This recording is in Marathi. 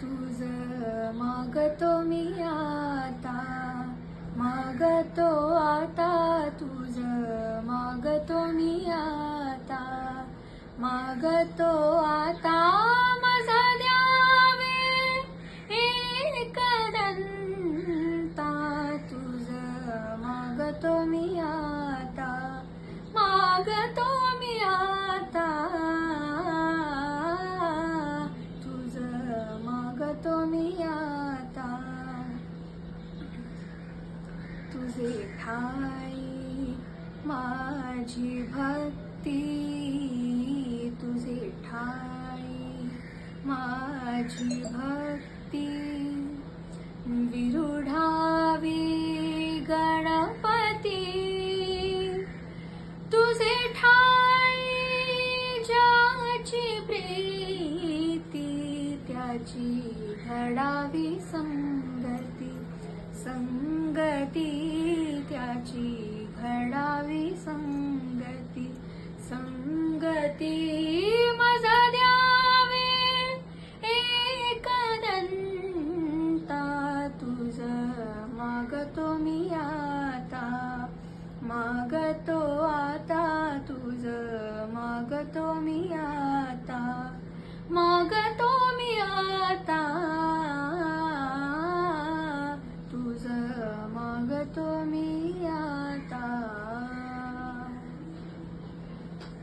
तुझ मागतो मी आता, मागतो आता तुझ मागतो मी आता, मागतो आता माझा द्यावे एक दंता. तुझ मागतो मी आता, मागतो मी आता, तुझ मागतो मी आता. तुझे ठाई माझी भक्ती, तुझे ठाई माझी भक्ती. विरुढावी गणपती, तुझे ठाई ज्याची प्रीती, त्याची घडावी संगती, संगती त्याची घडावी संगती.